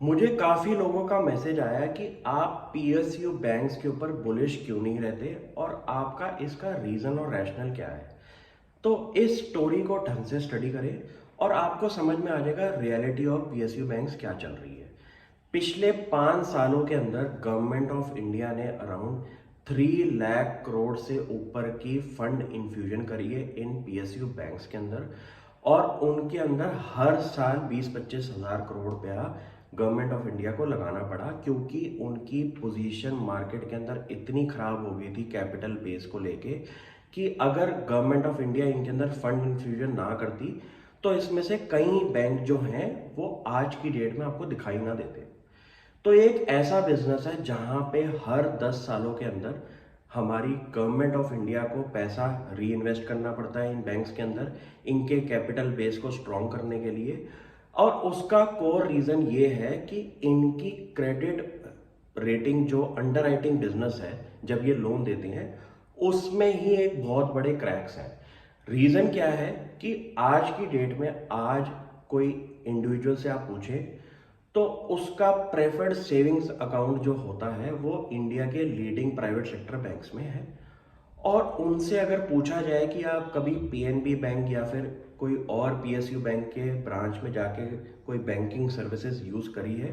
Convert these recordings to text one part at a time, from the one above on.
मुझे काफ़ी लोगों का मैसेज आया कि आप पीएसयू बैंक्स के ऊपर बुलिश क्यों नहीं रहते और आपका इसका रीज़न और रैशनल क्या है। तो इस स्टोरी को ढंग से स्टडी करें और आपको समझ में आ जाएगा रियलिटी ऑफ पीएसयू बैंक्स क्या चल रही है। पिछले 5 सालों के अंदर गवर्नमेंट ऑफ इंडिया ने अराउंड 3 लाख करोड़ से ऊपर की फंड इन्फ्यूजन करी है इन पीएसयू बैंक्स के अंदर। और उनके अंदर हर साल 20-25 हज़ार करोड़ रुपया गवर्नमेंट ऑफ इंडिया को लगाना पड़ा, क्योंकि उनकी पोजीशन मार्केट के अंदर इतनी खराब हो गई थी कैपिटल बेस को लेके कि अगर गवर्नमेंट ऑफ इंडिया इनके अंदर फंड इन्फ्यूजन ना करती तो इसमें से कई बैंक जो हैं वो आज की डेट में आपको दिखाई ना देते। तो एक ऐसा बिजनेस है जहां पे हर 10 सालों के अंदर हमारी गवर्नमेंट ऑफ इंडिया को पैसा री इन्वेस्ट करना पड़ता है इन बैंक्स के अंदर, इनके कैपिटल बेस को स्ट्रॉन्ग करने के लिए। और उसका कोर रीजन ये है कि इनकी क्रेडिट रेटिंग जो अंडर राइटिंग बिजनेस है जब ये लोन देते हैं उसमें ही एक बहुत बड़े क्रैक्स हैं। रीजन क्या है कि आज की डेट में आज कोई इंडिविजुअल से आप पूछें तो उसका प्रेफर्ड सेविंग्स अकाउंट जो होता है वो इंडिया के लीडिंग प्राइवेट सेक्टर बैंक्स में है। और उनसे अगर पूछा जाए कि आप कभी पीएनबी बैंक या फिर कोई और पीएसयू बैंक के ब्रांच में जाके कोई बैंकिंग सर्विसेज यूज करी है,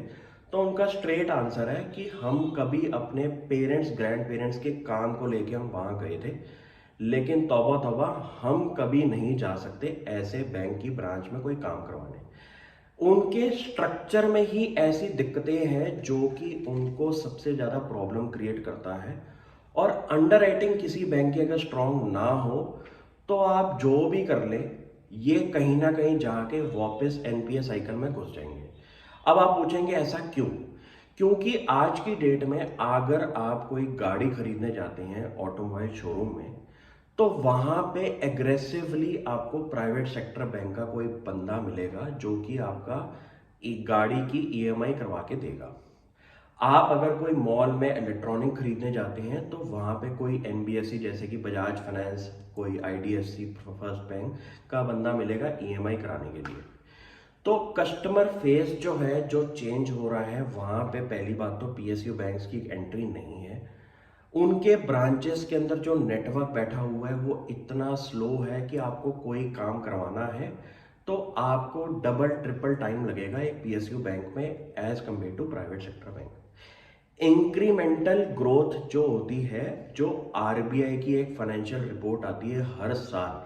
तो उनका स्ट्रेट आंसर है कि हम कभी अपने पेरेंट्स ग्रैंड पेरेंट्स के काम को लेके हम वहां गए थे, लेकिन तौबा तौबा हम कभी नहीं जा सकते ऐसे बैंक की ब्रांच में कोई काम करवाने। उनके स्ट्रक्चर में ही ऐसी दिक्कतें हैं जो कि उनको सबसे ज़्यादा प्रॉब्लम क्रिएट करता है। और अंडर राइटिंग किसी बैंक की अगर स्ट्रांग ना हो तो आप जो भी कर लें ये कहीं ना कहीं जाके वापस एनपीए साइकिल में घुस जाएंगे। अब आप पूछेंगे ऐसा क्यों? क्योंकि आज की डेट में अगर आप कोई गाड़ी खरीदने जाते हैं ऑटोमोबाइल शोरूम में तो वहां पे एग्रेसिवली आपको प्राइवेट सेक्टर बैंक का कोई बंदा मिलेगा जो कि आपका गाड़ी की ईएमआई करवा के देगा। आप अगर कोई मॉल में इलेक्ट्रॉनिक खरीदने जाते हैं तो वहां पे कोई एनबीएफसी जैसे कि बजाज फाइनेंस, कोई आईडीएफसी फर्स्ट बैंक का बंदा मिलेगा ईएमआई कराने के लिए। तो कस्टमर फेस जो है जो चेंज हो रहा है वहां पे पहली बात तो पीएसयू बैंक्स की एंट्री नहीं है। उनके ब्रांचेस के अंदर जो नेटवर्क बैठा हुआ है वो इतना स्लो है कि आपको कोई काम करवाना है तो आपको डबल ट्रिपल टाइम लगेगा एक पीएसयू बैंक में as compare to private sector bank. Incremental growth जो होती है, जो आरबीआई की एक फाइनेंशियल रिपोर्ट आती है हर साल,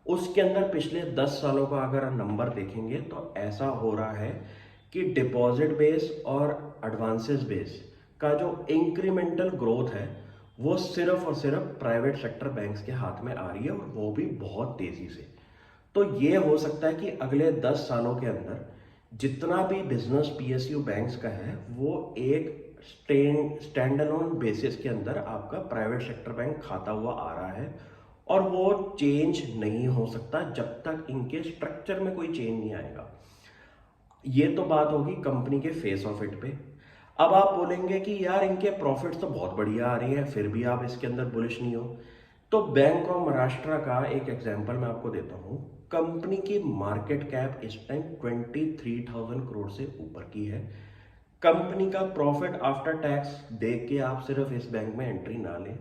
उसके अंदर पिछले 10 सालों का अगर नंबर देखेंगे तो ऐसा हो रहा है कि डिपॉजिट बेस और एडवांसेस बेस का जो इंक्रीमेंटल ग्रोथ है वो सिर्फ और सिर्फ प्राइवेट सेक्टर बैंक्स के हाथ में आ रही है और वो भी बहुत तेजी से। तो ये हो सकता है कि अगले 10 सालों के अंदर जितना भी बिजनेस पीएसयू बैंक्स का है वो एक स्टैंड अलोन बेसिस के अंदर आपका प्राइवेट सेक्टर बैंक खाता हुआ आ रहा है। और वो चेंज नहीं हो सकता जब तक इनके स्ट्रक्चर में कोई चेंज नहीं आएगा। ये तो बात होगी कंपनी के फेस ऑफ इट पे। अब आप बोलेंगे कि यार इनके प्रॉफिट्स तो बहुत बढ़िया आ रही है फिर भी आप इसके अंदर बुलिश नहीं हो। तो बैंक ऑफ महाराष्ट्र का एक एग्जांपल मैं आपको देता हूँ। कंपनी की मार्केट कैप इस टाइम 23,000 करोड़ से ऊपर की है। कंपनी का प्रॉफिट आफ्टर टैक्स देख के आप सिर्फ इस बैंक में एंट्री ना लें।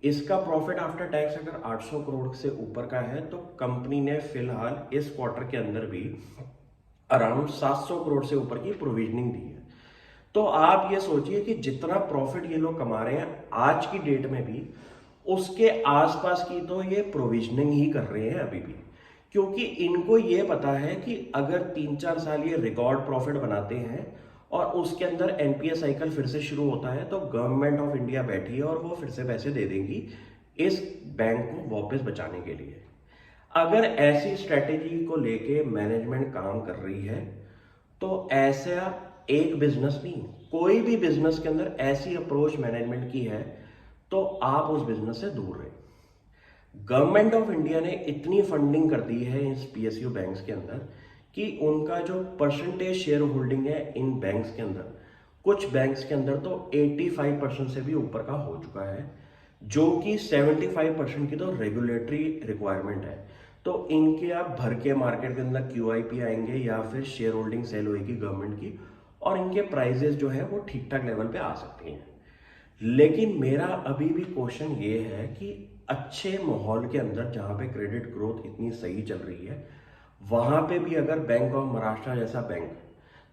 इसका प्रॉफिट आफ्टर टैक्स अगर 800 करोड़ से ऊपर का है तो कंपनी ने फिलहाल इस क्वार्टर के अंदर भी अराउंड 700 करोड़ से ऊपर की प्रोविजनिंग दी है। तो आप ये सोचिए कि जितना प्रॉफिट ये लोग कमा रहे हैं आज की डेट में भी उसके आसपास की तो ये प्रोविजनिंग ही कर रहे हैं अभी भी, क्योंकि इनको ये पता है कि अगर 3-4 साल ये रिकॉर्ड प्रॉफिट बनाते हैं और उसके अंदर एनपीए साइकिल फिर से शुरू होता है तो गवर्नमेंट ऑफ इंडिया बैठी है और वो फिर से पैसे दे देगी इस बैंक को वापस बचाने के लिए। अगर ऐसी स्ट्रेटेजी को लेके मैनेजमेंट काम कर रही है तो ऐसा एक बिजनेस नहीं, कोई भी बिजनेस के अंदर ऐसी अप्रोच मैनेजमेंट की है तो आप उस बिजनेस से दूर रहे। गवर्नमेंट ऑफ इंडिया ने इतनी फंडिंग कर दी है इस पीएसयू बैंक्स के अंदर कि उनका जो परसेंटेज शेयर होल्डिंग है इन बैंक्स के अंदर, कुछ बैंक्स के अंदर तो 85% से भी ऊपर का हो चुका है, जो कि 75% की तो रेगुलेटरी रिक्वायरमेंट है। तो इनके आप भर के मार्केट के अंदर क्यूआईपी आएंगे या फिर शेयर होल्डिंग सेल होगी गवर्नमेंट की और इनके प्राइजेस जो है वो ठीक ठाक लेवल पे आ सकती हैं। लेकिन मेरा अभी भी क्वेश्चन ये है कि अच्छे माहौल के अंदर जहाँ पे क्रेडिट ग्रोथ इतनी सही चल रही है, वहाँ पे भी अगर बैंक ऑफ महाराष्ट्र जैसा बैंक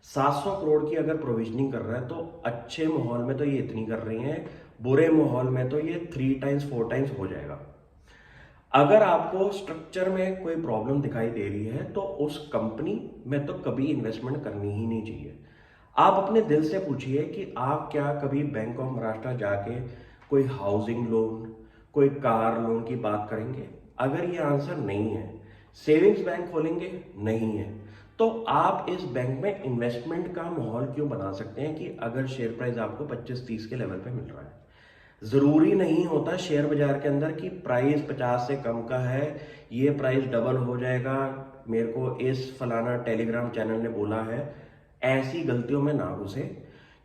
700 करोड़ की अगर प्रोविजनिंग कर रहा है, तो अच्छे माहौल में तो ये इतनी कर रही हैं, बुरे माहौल में तो ये 3 टाइम्स 4 टाइम्स हो जाएगा। अगर आपको स्ट्रक्चर में कोई प्रॉब्लम दिखाई दे रही है तो उस कंपनी में तो कभी इन्वेस्टमेंट करनी ही नहीं चाहिए। आप अपने दिल से पूछिए कि आप क्या कभी बैंक ऑफ महाराष्ट्र जाके कोई हाउसिंग लोन, कोई कार लोन की बात करेंगे? अगर ये आंसर नहीं है, सेविंग्स बैंक खोलेंगे? नहीं है। तो आप इस बैंक में इन्वेस्टमेंट का माहौल क्यों बना सकते हैं कि अगर शेयर प्राइस आपको 25-30 के लेवल पे मिल रहा है? जरूरी नहीं होता शेयर बाजार के अंदर कि प्राइस 50 से कम का है, ये प्राइस डबल हो जाएगा, मेरे को इस फलाना टेलीग्राम चैनल ने बोला है। ऐसी गलतियों में ना घुसे,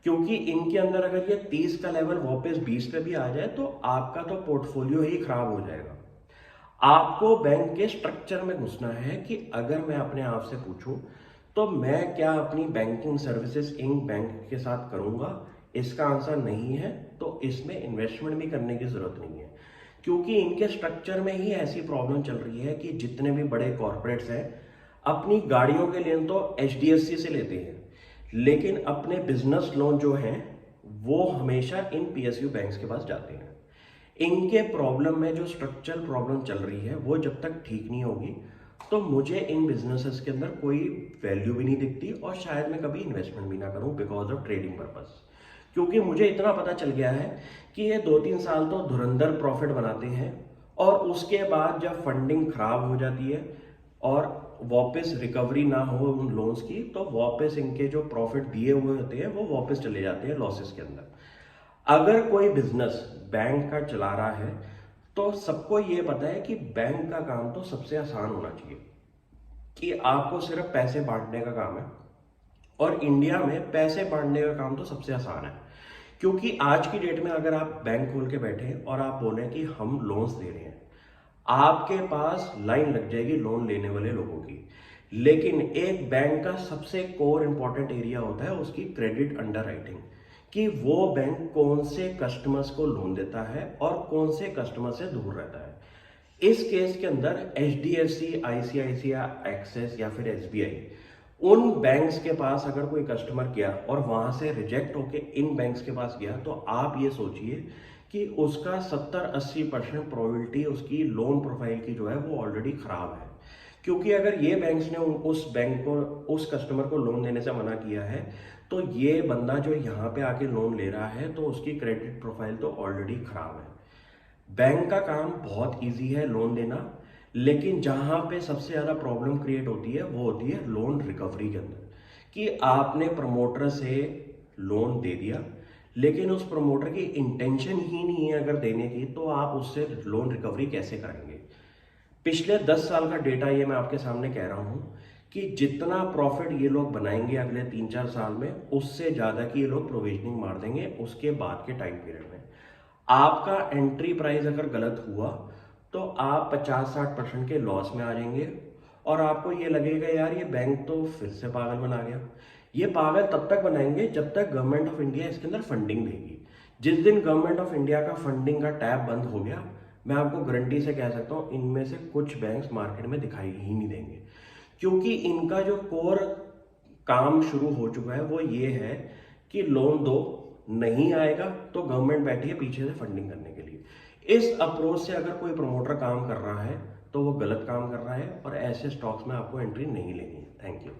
क्योंकि इनके अंदर अगर ये 30 का लेवल वापस 20 पे भी आ जाए तो आपका तो पोर्टफोलियो ही खराब हो जाएगा। आपको बैंक के स्ट्रक्चर में घुसना है कि अगर मैं अपने आप से पूछूं तो मैं क्या अपनी बैंकिंग सर्विसेज इंक बैंक के साथ करूंगा? इसका आंसर नहीं है, तो इसमें इन्वेस्टमेंट भी करने की जरूरत नहीं है, क्योंकि इनके स्ट्रक्चर में ही ऐसी प्रॉब्लम चल रही है कि जितने भी बड़े कॉर्पोरेट्स हैं अपनी गाड़ियों के लिए तो HDFC से लेते हैं, लेकिन अपने बिजनेस लोन जो हैं वो हमेशा इन PSU बैंक्स के पास जाते हैं। इनके प्रॉब्लम में जो स्ट्रक्चरल प्रॉब्लम चल रही है वो जब तक ठीक नहीं होगी तो मुझे इन बिजनेसेस के अंदर कोई वैल्यू भी नहीं दिखती, और शायद मैं कभी इन्वेस्टमेंट भी ना करूं बिकॉज ऑफ ट्रेडिंग पर्पस। क्योंकि मुझे इतना पता चल गया है कि ये 2-3 साल तो धुरंधर प्रॉफिट बनाते हैं, और उसके बाद जब फंडिंग खराब हो जाती है और वापस रिकवरी ना हो उन लोन्स की, तो वापस इनके जो प्रॉफिट दिए हुए होते हैं वो वापस चले जाते हैं लॉसेस के अंदर। अगर कोई बिजनेस बैंक का चला रहा है तो सबको ये पता है कि बैंक का काम तो सबसे आसान होना चाहिए, कि आपको सिर्फ पैसे बांटने का काम है, और इंडिया में पैसे बांटने का काम तो सबसे आसान है। क्योंकि आज की डेट में अगर आप बैंक खोल के बैठे हैं और आप बोलें कि हम लोन्स दे रहे हैं, आपके पास लाइन लग जाएगी लोन लेने वाले लोगों की। लेकिन एक बैंक का सबसे कोर इंपॉर्टेंट एरिया होता है उसकी क्रेडिट अंडरराइटिंग, कि वो बैंक कौन से कस्टमर्स को लोन देता है और कौन से कस्टमर से दूर रहता है। इस केस के अंदर HDFC, ICICI, एक्सिस या फिर SBI, उन बैंक्स के पास अगर कोई कस्टमर गया और वहां से रिजेक्ट होके इन बैंक्स के पास गया, तो आप ये सोचिए कि उसका 70-80% प्रोबेबिलिटी उसकी लोन प्रोफाइल की जो है वो ऑलरेडी खराब है। क्योंकि अगर ये बैंक्स ने उस बैंक को, उस कस्टमर को लोन देने से मना किया है, तो ये बंदा जो यहाँ पे आके लोन ले रहा है तो उसकी क्रेडिट प्रोफाइल तो ऑलरेडी खराब है। बैंक का काम बहुत इजी है लोन देना, लेकिन जहाँ पे सबसे ज़्यादा प्रॉब्लम क्रिएट होती है वो होती है लोन रिकवरी के अंदर, कि आपने प्रमोटर से लोन दे दिया लेकिन उस प्रमोटर की इंटेंशन ही नहीं है अगर देने की, तो आप उससे लोन रिकवरी कैसे करेंगे? पिछले 10 साल का डेटा ये मैं आपके सामने कह रहा हूँ कि जितना प्रॉफिट ये लोग बनाएंगे अगले 3-4 साल में, उससे ज़्यादा की ये लोग प्रोविजनिंग मार देंगे उसके बाद के टाइम पीरियड में। आपका एंट्री प्राइस अगर गलत हुआ तो आप 50-60% के लॉस में आ जाएंगे, और आपको ये लगेगा यार ये बैंक तो फिर से पागल बना गया। ये पागल तब तक बनाएंगे जब तक गवर्नमेंट ऑफ इंडिया इसके अंदर फंडिंग देगी। जिस दिन गवर्नमेंट ऑफ इंडिया का फंडिंग का टैप बंद हो गया, मैं आपको गारंटी से कह सकता हूँ इनमें से कुछ बैंक्स मार्केट में दिखाई ही नहीं देंगे, क्योंकि इनका जो कोर काम शुरू हो चुका है वो ये है कि लोन दो, नहीं आएगा तो गवर्नमेंट बैठी है पीछे से फंडिंग करने के लिए। इस अप्रोच से अगर कोई प्रमोटर काम कर रहा है तो वो गलत काम कर रहा है, और ऐसे स्टॉक्स में आपको एंट्री नहीं लेनी है। Thank you.